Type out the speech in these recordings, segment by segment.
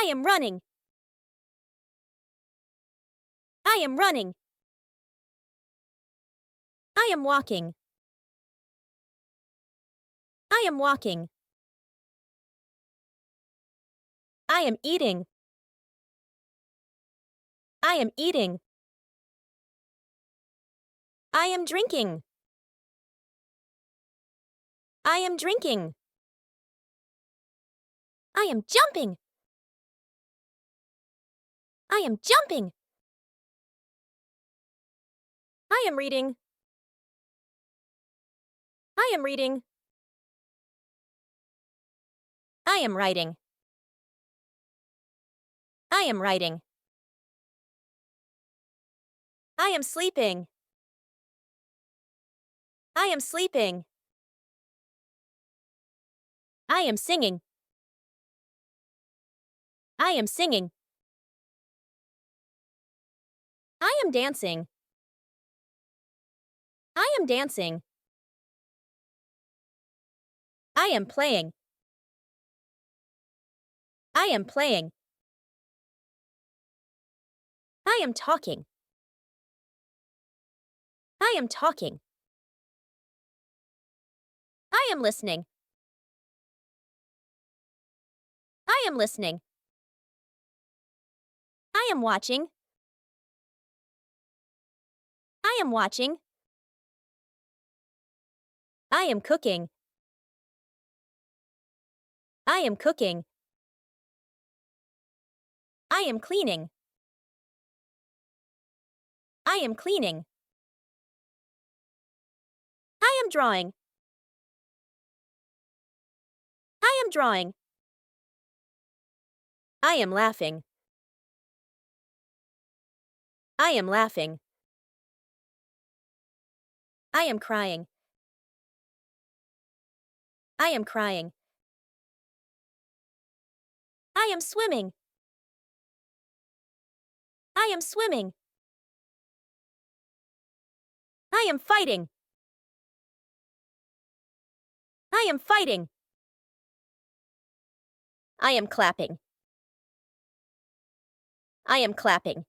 I am running. I am running. I am walking. I am walking. I am eating. I am eating. I am drinking. I am drinking. I am jumping. I am jumping. I am reading. I am reading. I am writing. I am writing. I am sleeping. I am sleeping. I am singing. I am singing. I am dancing. I am dancing. I am playing. I am playing. I am talking. I am talking. I am listening. I am listening. I am watching. I am watching. I am cooking. I am cooking. I am cleaning. I am cleaning. I am drawing. I am drawing. I am laughing. I am laughing. I am crying. I am crying. I am swimming. I am swimming. I am fighting. I am fighting. I am clapping. I am clapping.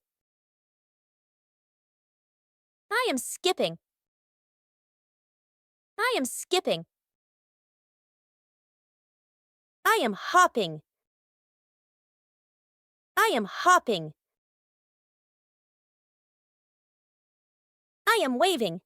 I am skipping. I am skipping. I am hopping. I am hopping. I am waving.